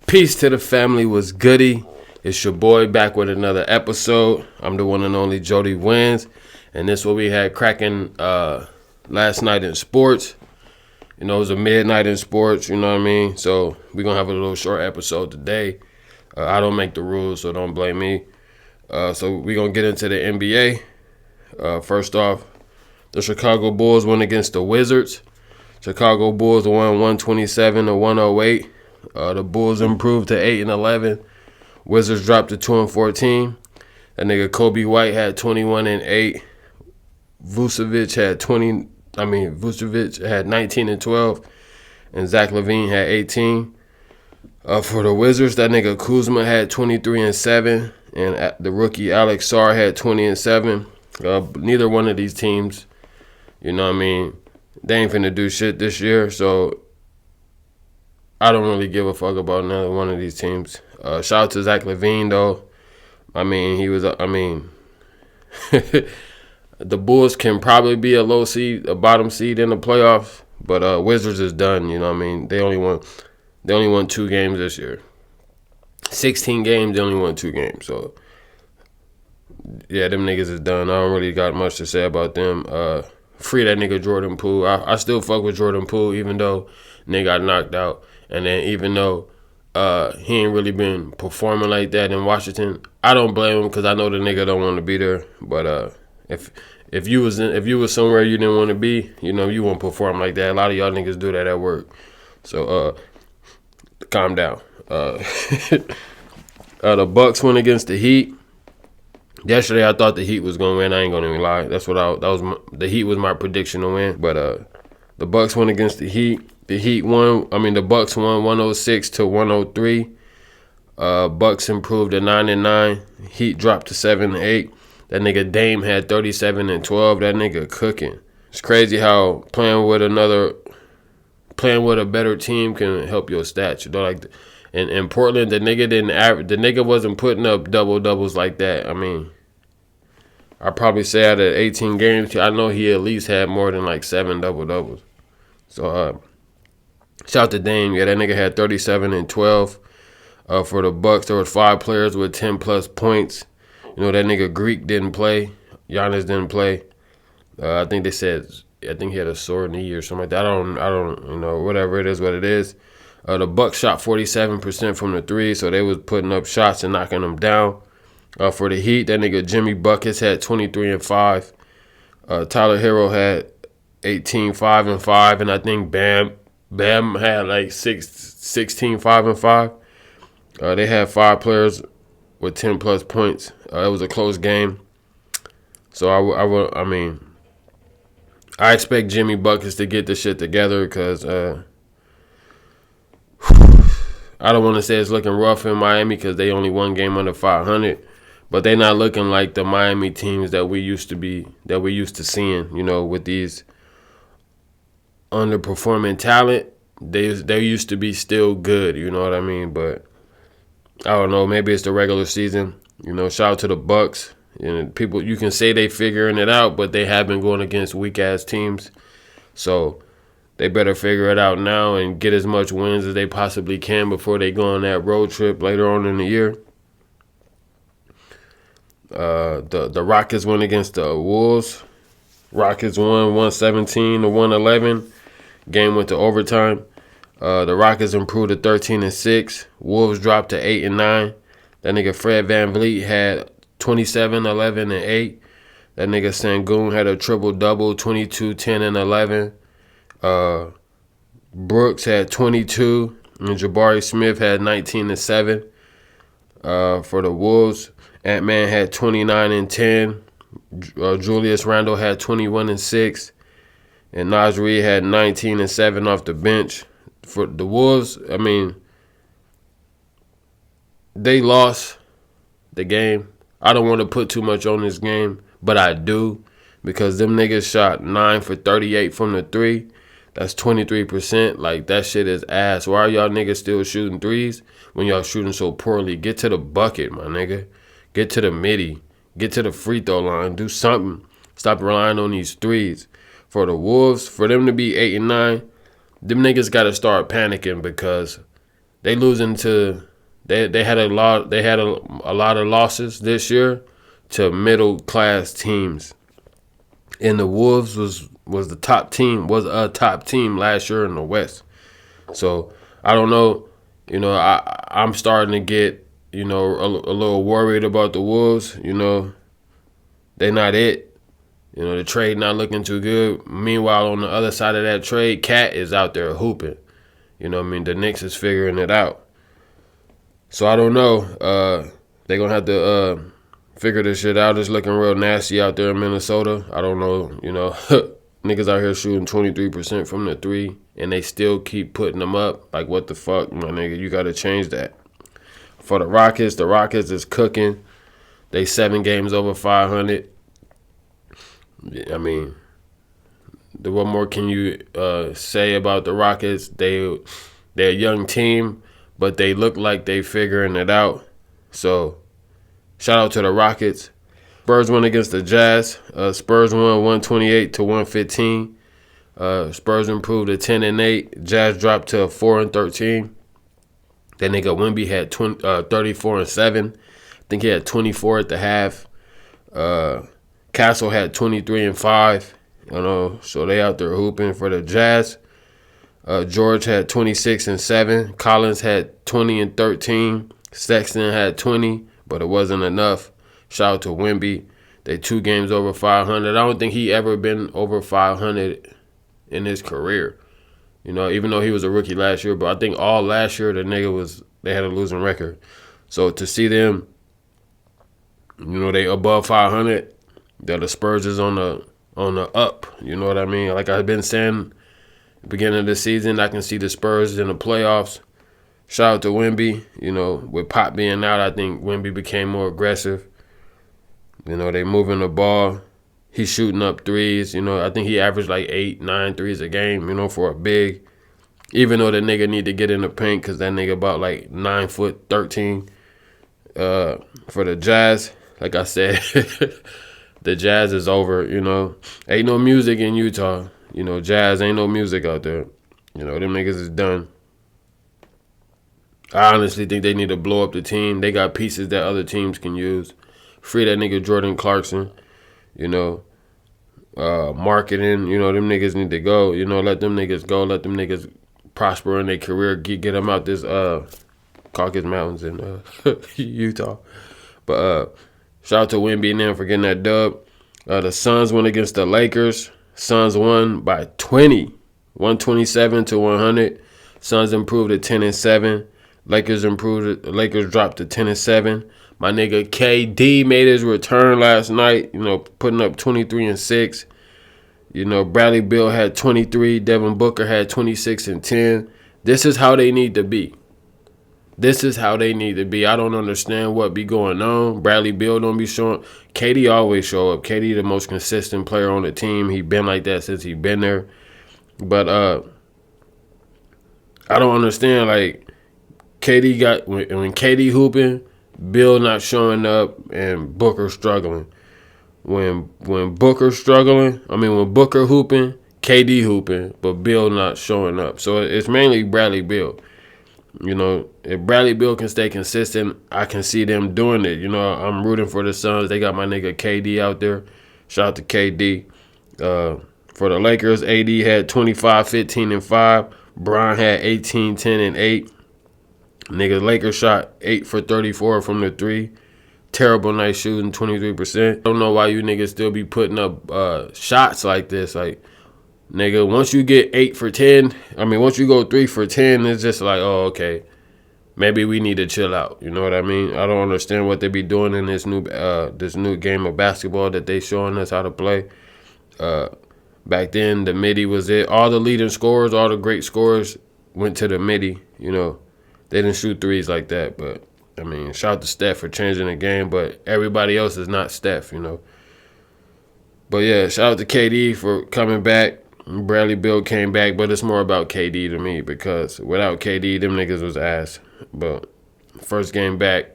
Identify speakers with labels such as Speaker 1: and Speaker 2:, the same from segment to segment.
Speaker 1: Peace to the family, was goody? It's your boy back with another episode. I'm the one and only Jody Wins, and this is what we had cracking last night in sports. You know, it was a midnight in sports, you know what I mean? So we're going to have a little short episode today. I don't make the rules, so don't blame me. So we're going to get into the NBA. First off, the Chicago Bulls went against the Wizards. Chicago Bulls won 127-108. The Bulls improved to 8-11. Wizards dropped to 2-14. That nigga Kobe White had 21-8. Vucevic had 19-12, and Zach LaVine had 18. For the Wizards, that nigga Kuzma had 23-7, and the rookie Alex Sarr had 20-7. Neither one of these teams, you know what I mean, they ain't finna do shit this year, so I don't really give a fuck about another one of these teams. Shout out to Zach LaVine, though. I mean, the Bulls can probably be a bottom seed in the playoffs, but Wizards is done. You know what I mean? They only won 2 games this year. 16 games, they only won 2 games. So yeah, them niggas is done. I don't really got much to say about them. Free that nigga Jordan Poole. I still fuck with Jordan Poole, even though nigga got knocked out. And then even though he ain't really been performing like that in Washington, I don't blame him because I know the nigga don't want to be there. But if you was somewhere you didn't want to be, you know, you won't perform like that. A lot of y'all niggas do that at work. So calm down. The Bucks went against the Heat. Yesterday I thought the Heat was gonna win. I ain't gonna even lie. The Heat was my prediction to win. But the Bucks went against the Heat. The Bucks won 106-103. Bucks improved to 9-9. Heat dropped to 7-8. That nigga Dame had 37-12. That nigga cooking. It's crazy how playing with a better team can help your stats. You know, like in Portland, the nigga wasn't putting up double doubles like that. I mean, I probably say out of 18 games, I know he at least had more than like 7 double doubles. So shout out to Dame. Yeah, that nigga had 37-12. For the Bucks, there was 5 players with 10 plus points. You know, that nigga Greek didn't play. Giannis didn't play. I think he had a sore knee or something like that. I don't, you know, whatever it is, what it is. The Bucks shot 47% from the 3, so they was putting up shots and knocking them down. For the Heat, that nigga Jimmy Buckets had 23-5. Tyler Hero had 18-5-5, and I think Bam had like 16-5-5. They had 5 players with 10 plus points. It was a close game. So I expect Jimmy Buckets to get this shit together because I don't want to say it's looking rough in Miami because they only won game under 500, but they're not looking like the Miami teams that we used to seeing. You know, with these underperforming talent, they used to be still good. You know what I mean? But I don't know. Maybe it's the regular season. You know, shout out to the Bucks. And people, you can say they figuring it out, but they have been going against weak ass teams. So they better figure it out now and get as much wins as they possibly can before they go on that road trip later on in the year. The Rockets went against the Wolves. Rockets won 117-111. Game went to overtime. The Rockets improved to 13-6. Wolves dropped to 8-9. That nigga Fred VanVleet had 27-11-8. That nigga Sengun had a triple-double, 22, 10, and 11. Brooks had 22, and Jabari Smith had 19-7. For the Wolves, Ant-Man had 29-10. Julius Randle had 21-6. And Naz Reid had 19-7 off the bench. For the Wolves, I mean, they lost the game. I don't want to put too much on this game, but I do, because them niggas shot 9 for 38 from the 3. That's 23%. Like, that shit is ass. Why are y'all niggas still shooting threes when y'all shooting so poorly? Get to the bucket, my nigga. Get to the midi. Get to the free throw line. Do something. Stop relying on these threes. For the Wolves, for them to be 8-9, them niggas got to start panicking, because they losing to they had a lot of losses this year to middle class teams. And the Wolves was a top team last year in the West. So I don't know, I'm starting to get a little worried about the Wolves. They're not it. The trade not looking too good. Meanwhile, on the other side of that trade, Cat is out there hooping. The Knicks is figuring it out. So I don't know. They're going to have to figure this shit out. It's looking real nasty out there in Minnesota. I don't know. Niggas out here shooting 23% from the three, and they still keep putting them up. Like, what the fuck, my nigga? You got to change that. For the Rockets is cooking. They 7 games over 500. I mean, what more can you say about the Rockets? They're a young team, but they look like they figuring it out. So, shout out to the Rockets. Spurs won against the Jazz. Spurs won 128-115. Spurs improved to 10-8. Jazz dropped to 4-13. That nigga Wemby had 34-7. I think he had 24 at the half. Castle had 23-5. So they out there hooping for the Jazz. George had 26-7. Collins had 20-13. Sexton had 20, but it wasn't enough. Shout out to Wemby. They 2 games over 500. I don't think he ever been over 500 in his career. Even though he was a rookie last year, but I think all last year they had a losing record. So to see them, they above 500, that the Spurs is on the up. You know what I mean? Like I've been saying, beginning of the season, I can see the Spurs in the playoffs. Shout out to Wemby. With Pop being out, I think Wemby became more aggressive. They moving the ball. He's shooting up threes. I think he averaged like 8-9 threes a game, for a big. Even though the nigga need to get in the paint because that nigga about like 9'13". For the Jazz, like I said, the Jazz is over, Ain't no music in Utah. Jazz ain't no music out there. Them niggas is done. I honestly think they need to blow up the team. They got pieces that other teams can use. Free that nigga Jordan Clarkson. Marketing. Them niggas need to go. Let them niggas go. Let them niggas prosper in their career. Get them out this Caucasus Mountains in Utah. But shout out to Wemby and them for getting that dub. The Suns went against the Lakers. Suns won by 20. 127-100. Suns improved to 10-7. Lakers dropped to 10-7. My nigga KD made his return last night, putting up 23-6. Bradley Beal had 23. Devin Booker had 26 and 10. This is how they need to be. I don't understand what be going on. Bradley Beal don't be showing. KD always show up. KD the most consistent player on the team. He been like that since he been there. But I don't understand. Like KD got when KD hooping, Bill not showing up and Booker struggling. When Booker hooping, KD hooping, but Bill not showing up. So it's mainly Bradley Beal. If Bradley Beal can stay consistent, I can see them doing it. I'm rooting for the Suns. They got my nigga KD out there. Shout out to KD. For the Lakers, AD had 25, 15, and 5. Bron had 18, 10, and 8. Nigga, Lakers shot 8 for 34 from the 3. Terrible night shooting, 23%. I don't know why you niggas still be putting up shots like this. Like, nigga, once you get 8 for 10, once you go 3 for 10, it's just like, oh, okay. Maybe we need to chill out. You know what I mean? I don't understand what they be doing in this new game of basketball that they showing us how to play. Back then, the midi was it. All the leading scorers, all the great scorers went to the midi. They didn't shoot threes like that. But, shout out to Steph for changing the game. But everybody else is not Steph, But, yeah, shout out to KD for coming back. Bradley Beal came back, but it's more about KD to me because without KD, them niggas was ass. But first game back,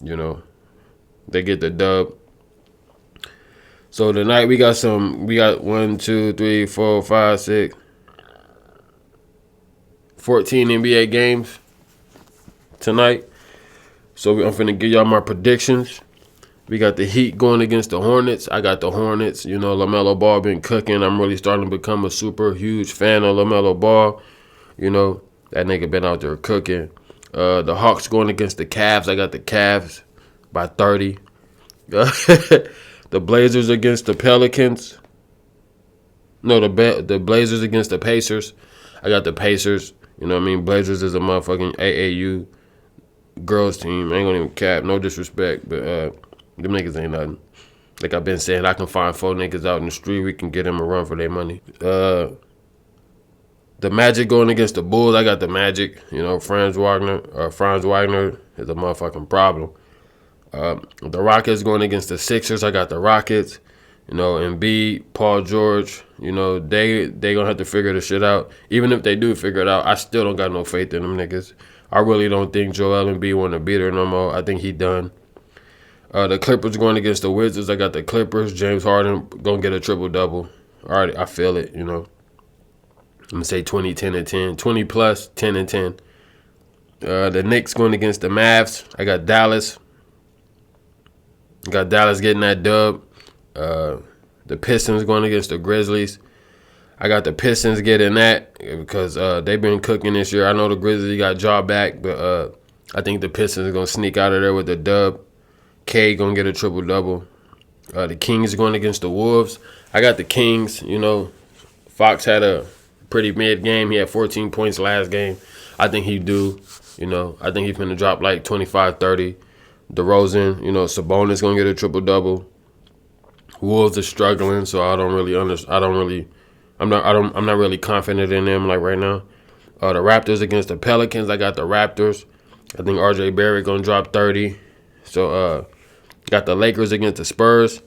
Speaker 1: they get the dub. So tonight we got 1, 2, 3, 4, 5, 6, 14 NBA games. tonight. So I'm finna give y'all my predictions. We got the Heat going against the Hornets. I got the Hornets. You know, LaMelo Ball been cooking. I'm really starting to become a super huge fan of LaMelo Ball. You know, that nigga been out there cooking. The Hawks going against the Cavs. I got the Cavs by 30. The Blazers against the Pelicans. No, the Blazers against the Pacers. I got the Pacers. You know what I mean? Blazers is a motherfucking AAU girls team. I ain't gonna even cap. No disrespect, but them niggas ain't nothing. Like I've been saying, I can find 4 niggas out in the street. We can get them a run for their money. The Magic going against the Bulls. I got the Magic. You know, Franz Wagner is a motherfucking problem. The Rockets going against the Sixers. I got the Rockets. You know, Embiid, Paul George, you know, they gonna have to figure this shit out. Even if they do figure it out, I still don't got no faith in them niggas. I really don't think Joel Embiid want to beat her no more. I think he done. The Clippers going against the Wizards. I got the Clippers. James Harden gonna get a triple-double. All right, I feel it, you know. I'm gonna say 20, 10, and 10. 20 plus, 10 and 10. The Knicks going against the Mavs. I got Dallas. Got Dallas getting that dub. The Pistons going against the Grizzlies. I got the Pistons getting that because they've been cooking this year. I know the Grizzlies got job back, but I think the Pistons are going to sneak out of there with the dub. K going to get a triple-double. The Kings going against the Wolves. I got the Kings. You know, Fox had a pretty mid game. He had 14 points last game. I think he do. You know, I think he's going to drop like 25, 30. DeRozan, you know, Sabonis going to get a triple-double. Wolves are struggling, so I'm not really confident in them like right now. The Raptors against the Pelicans. I got the Raptors. I think RJ Barrett gonna drop 30. So got the Lakers against the Spurs.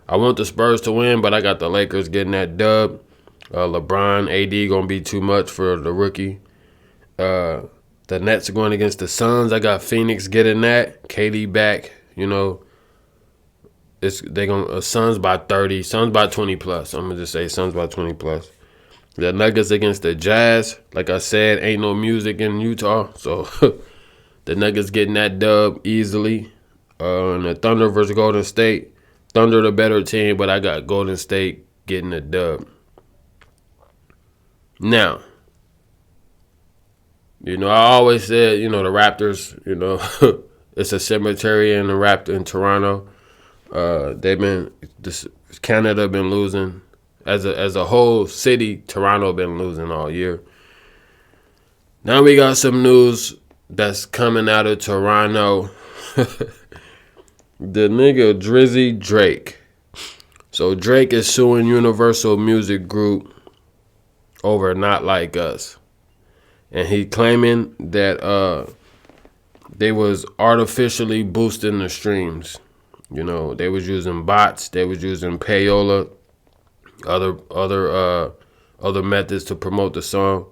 Speaker 1: I want the Spurs to win, but I got the Lakers getting that dub. LeBron, AD gonna be too much for the rookie. The Nets are going against the Suns. I got Phoenix getting that. KD back, you know. They gonna Suns by 30, Suns by 20 plus. I'm gonna just say Suns by 20 plus. The Nuggets against the Jazz. Like I said, ain't no music in Utah, so the Nuggets getting that dub easily. And the Thunder versus Golden State. Thunder the better team, but I got Golden State getting the dub. Now, you know, I always said, you know, the Raptors, you know, it's a cemetery in Toronto. Canada been losing as a whole city. Toronto been losing all year. Now we got some news that's coming out of Toronto. The nigga Drizzy Drake. So Drake is suing Universal Music Group over Not Like Us, and he claiming that they was artificially boosting the streams. You know, they was using bots, they was using payola, other methods to promote the song.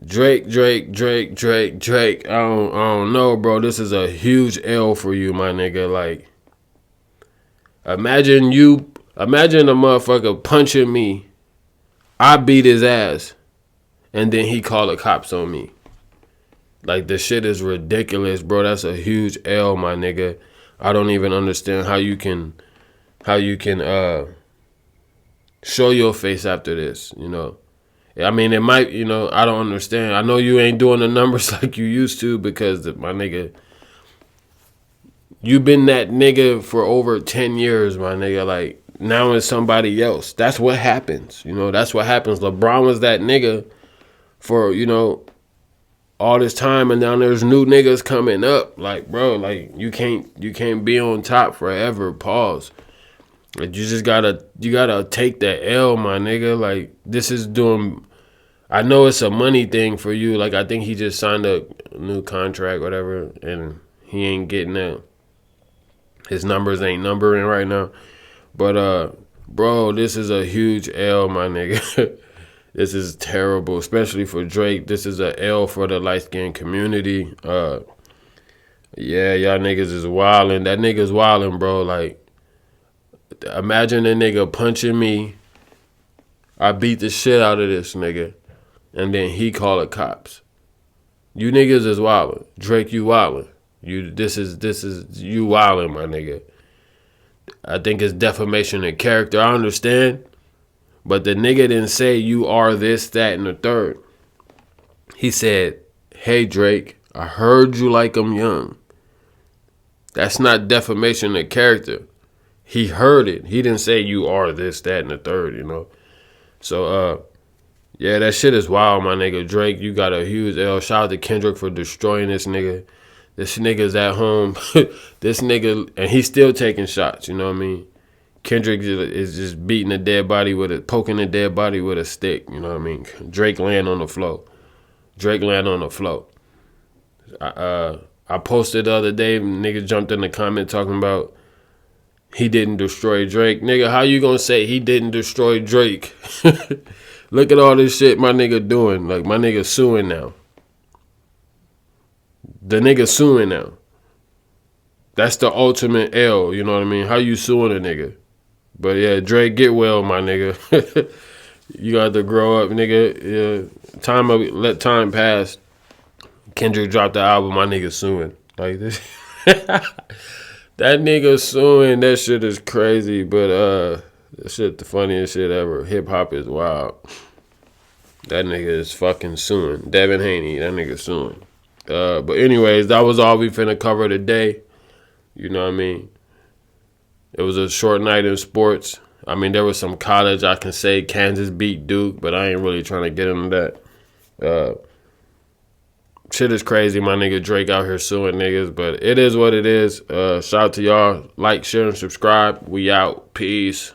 Speaker 1: Drake. I don't know, bro. This is a huge L for you, my nigga. Like, imagine a motherfucker punching me. I beat his ass, and then he call the cops on me. Like, the shit is ridiculous, bro. That's a huge L, my nigga. I don't even understand how you can show your face after this, you know. I mean, it might, you know, I don't understand. I know you ain't doing the numbers like you used to because, my nigga, you been that nigga for over 10 years, my nigga. Like, now it's somebody else. That's what happens, you know. That's what happens. LeBron was that nigga for, you know, all this time, and now there's new niggas coming up. Like, bro, like, you can't be on top forever. Pause. Like, you gotta take the L, my nigga. Like, this is doing. I know it's a money thing for you. Like, I think he just signed a new contract, whatever, and he ain't getting that. His numbers ain't numbering right now. But bro, this is a huge L, my nigga. This is terrible, especially for Drake. This is a L for the light-skinned community. Yeah, y'all niggas is wildin'. That nigga's wildin', bro. Like, imagine a nigga punching me. I beat the shit out of this nigga, and then he call the cops. You niggas is wildin'. Drake, you wildin'. This is you wildin', my nigga. I think it's defamation of character. I understand. But the nigga didn't say you are this, that, and the third. He said, hey, Drake, I heard you like I'm young. That's not defamation of character. He heard it. He didn't say you are this, that, and the third, you know. So, yeah, that shit is wild, my nigga. Drake, you got a huge L. Shout out to Kendrick for destroying this nigga. This nigga's at home. This nigga, and he's still taking shots, you know what I mean? Kendrick is just beating a dead body poking a dead body with a stick, you know what I mean? Drake land on the floor. I posted the other day, niggas jumped in the comment talking about he didn't destroy Drake. Nigga, how you gonna say he didn't destroy Drake? Look at all this shit my nigga doing. Like, my nigga suing now. The nigga suing now. That's the ultimate L, you know what I mean? How you suing a nigga? But yeah, Drake, get well, my nigga. You got to grow up, nigga. Yeah, let time pass. Kendrick dropped the album, my nigga suing. Like this. That nigga suing, that shit is crazy. But that shit the funniest shit ever. Hip hop is wild. That nigga is fucking suing. Devin Haney, that nigga suing. But anyways, that was all we finna cover today. You know what I mean? It was a short night in sports. I mean, there was some college. I can say Kansas beat Duke, but I ain't really trying to get into that. Shit is crazy, my nigga Drake out here suing niggas, but it is what it is. Shout out to y'all. Like, share, and subscribe. We out. Peace.